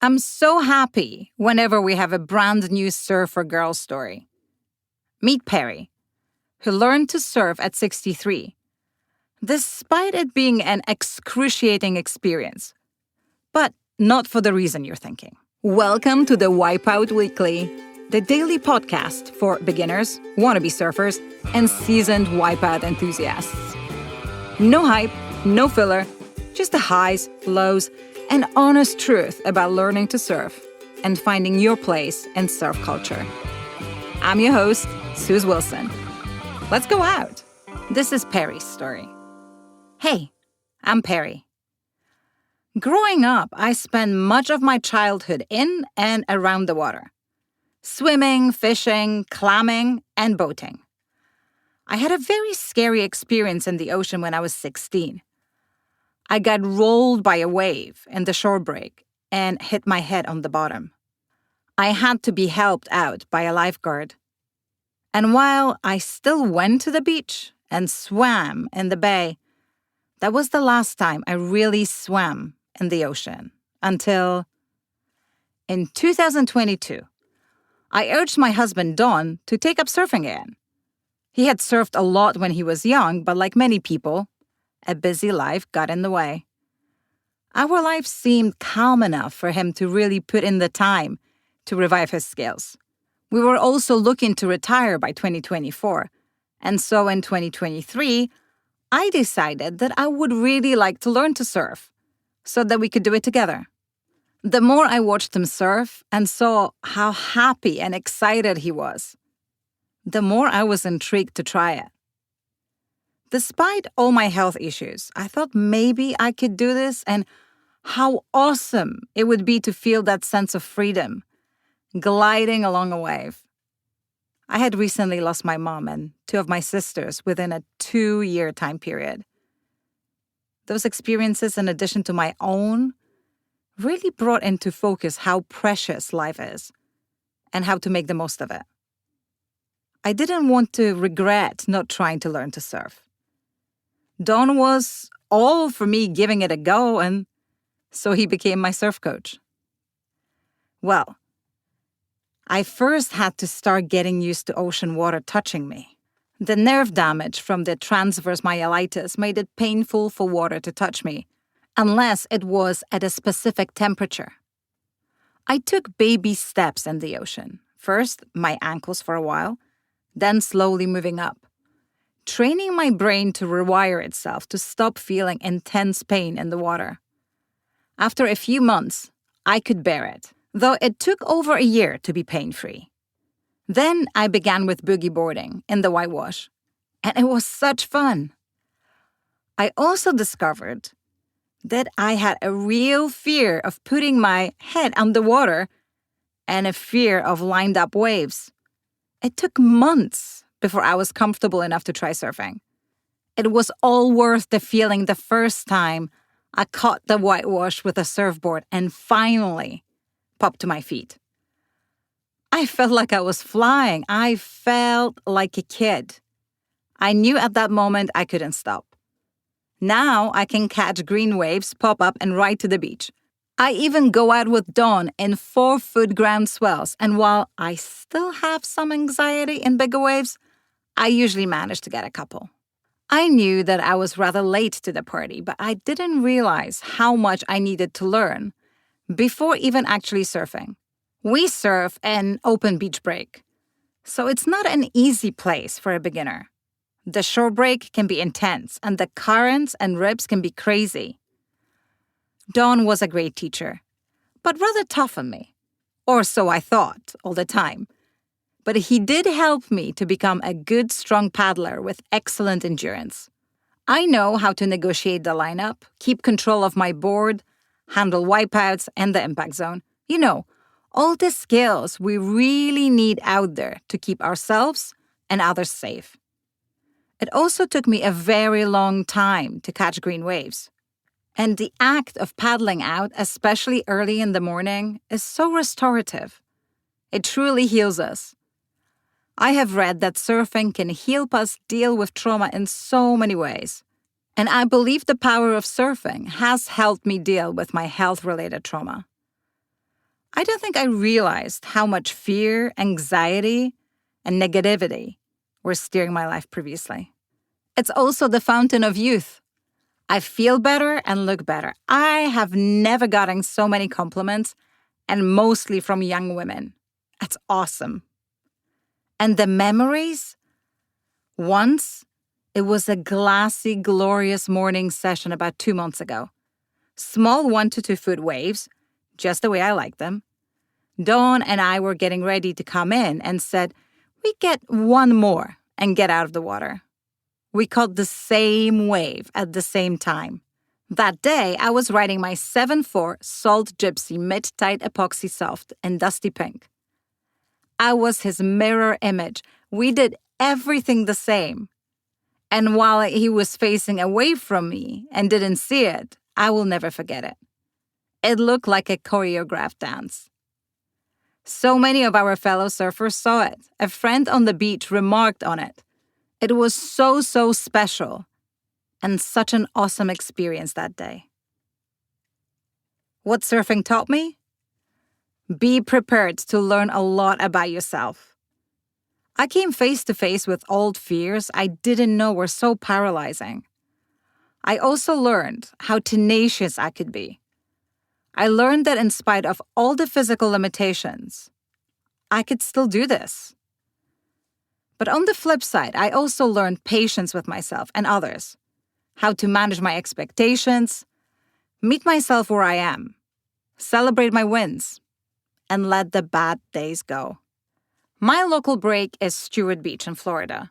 I'm so happy whenever we have a brand new surfer girl story. Meet Peri, who learned to surf at 63, despite it being an excruciating experience. But not for the reason you're thinking. Welcome to the Wipeout Weekly, the daily podcast for beginners, wannabe surfers, and seasoned wipeout enthusiasts. No hype, no filler, just the highs, lows, and honest truth about learning to surf and finding your place in surf culture. I'm your host, Suze Wilson. Let's go out. This is Peri's story. Hey, I'm Peri. Growing up, I spent much of my childhood in and around the water. Swimming, fishing, clamming, and boating. I had a very scary experience in the ocean when I was 16. I got rolled by a wave in the shore break and hit my head on the bottom. I had to be helped out by a lifeguard. And while I still went to the beach and swam in the bay, that was the last time I really swam in the ocean until in 2022, I urged my husband Don to take up surfing again. He had surfed a lot when he was young, but like many people, a busy life got in the way. Our life seemed calm enough for him to really put in the time to revive his skills. We were also looking to retire by 2024, and so in 2023, I decided that I would really like to learn to surf so that we could do it together. The more I watched him surf and saw how happy and excited he was, the more I was intrigued to try it. Despite all my health issues, I thought maybe I could do this, and how awesome it would be to feel that sense of freedom, gliding along a wave. I had recently lost my mom and two of my sisters within a 2-year time period. Those experiences, in addition to my own, really brought into focus how precious life is and how to make the most of it. I didn't want to regret not trying to learn to surf. Don was all for me giving it a go, and so he became my surf coach. Well, I first had to start getting used to ocean water touching me. The nerve damage from the transverse myelitis made it painful for water to touch me, unless it was at a specific temperature. I took baby steps in the ocean. First, my ankles for a while, then slowly moving up, training my brain to rewire itself to stop feeling intense pain in the water. After a few months, I could bear it, though it took over a year to be pain-free. Then I began with boogie boarding in the whitewash, and it was such fun. I also discovered that I had a real fear of putting my head underwater and a fear of lined-up waves. It took months before I was comfortable enough to try surfing. It was all worth the feeling the first time I caught the whitewash with a surfboard and finally popped to my feet. I felt like I was flying. I felt like a kid. I knew at that moment I couldn't stop. Now I can catch green waves, pop up, and ride to the beach. I even go out with Dawn in 4-foot ground swells, and while I still have some anxiety in bigger waves, I usually manage to get a couple. I knew that I was rather late to the party, but I didn't realize how much I needed to learn before even actually surfing. We surf an open beach break, so it's not an easy place for a beginner. The shore break can be intense, and the currents and rips can be crazy. Don was a great teacher, but rather tough on me, or so I thought all the time. But he did help me to become a good, strong paddler with excellent endurance. I know how to negotiate the lineup, keep control of my board, handle wipeouts and the impact zone. You know, all the skills we really need out there to keep ourselves and others safe. It also took me a very long time to catch green waves. And the act of paddling out, especially early in the morning, is so restorative. It truly heals us. I have read that surfing can help us deal with trauma in so many ways. And I believe the power of surfing has helped me deal with my health-related trauma. I don't think I realized how much fear, anxiety, and negativity were steering my life previously. It's also the fountain of youth. I feel better and look better. I have never gotten so many compliments, and mostly from young women. That's awesome. And the memories? Once, it was a glassy, glorious morning session about 2 months ago. Small 1 to 2 foot waves, just the way I like them. Dawn and I were getting ready to come in and said, we get one more and get out of the water. We caught the same wave at the same time. That day, I was riding my 7'4" Salt Gypsy mid-tide epoxy soft in dusty pink. I was his mirror image. We did everything the same. And while he was facing away from me and didn't see it, I will never forget it. It looked like a choreographed dance. So many of our fellow surfers saw it. A friend on the beach remarked on it. It was so special and such an awesome experience that day. What surfing taught me? Be prepared to learn a lot about yourself. I came face to face with old fears I didn't know were so paralyzing. I also learned how tenacious I could be. I learned that in spite of all the physical limitations, I could still do this. But on the flip side, I also learned patience with myself and others, how to manage my expectations, meet myself where I am, celebrate my wins, and let the bad days go. My local break is Stewart Beach in Florida,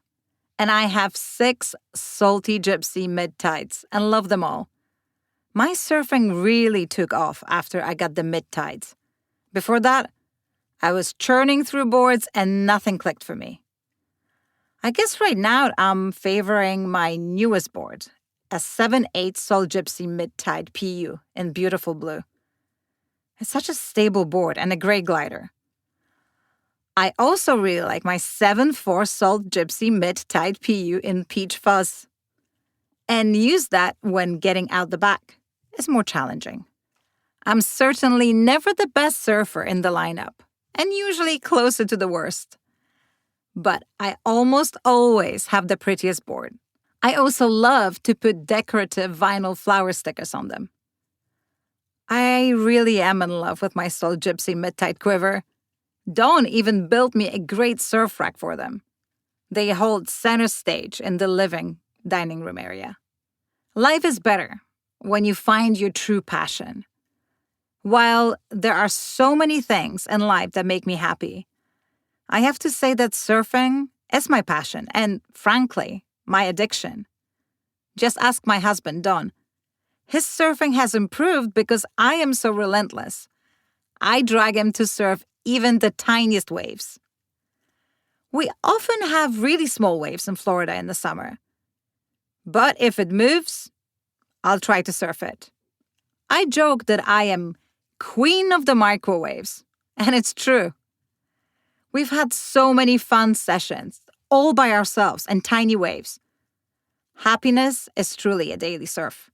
and I have 6 salty gypsy mid-tides and love them all. My surfing really took off after I got the mid-tides. Before that, I was churning through boards and nothing clicked for me. I guess right now I'm favoring my newest board, a 7/8 Salt Gypsy mid-tide PU in beautiful blue. It's such a stable board and a great glider. I also really like my 7/4 Salt Gypsy mid-tide PU in peach fuzz. And use that when getting out the back. It's more challenging. I'm certainly never the best surfer in the lineup, and usually closer to the worst. But I almost always have the prettiest board. I also love to put decorative vinyl flower stickers on them. I really am in love with my Salt Gypsy mid-tide quiver. Dawn even built me a great surf rack for them. They hold center stage in the living dining room area. Life is better when you find your true passion. While there are so many things in life that make me happy, I have to say that surfing is my passion and, frankly, my addiction. Just ask my husband, Don. His surfing has improved because I am so relentless. I drag him to surf even the tiniest waves. We often have really small waves in Florida in the summer. But if it moves, I'll try to surf it. I joke that I am queen of the microwaves, and it's true. We've had so many fun sessions, all by ourselves and tiny waves. Happiness is truly a daily surf.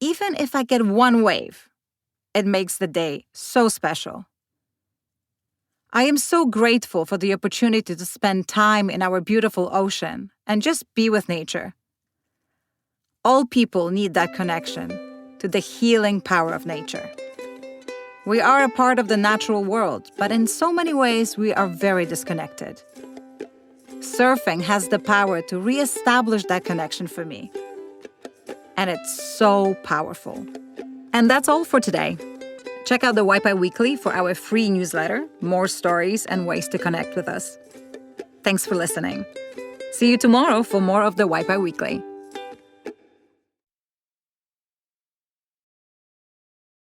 Even if I get one wave, it makes the day so special. I am so grateful for the opportunity to spend time in our beautiful ocean and just be with nature. All people need that connection to the healing power of nature. We are a part of the natural world, but in so many ways we are very disconnected. Surfing has the power to reestablish that connection for me. And it's so powerful. And that's all for today. Check out the Wipe Out Weekly for our free newsletter, more stories and ways to connect with us. Thanks for listening. See you tomorrow for more of the Wipe Out Weekly.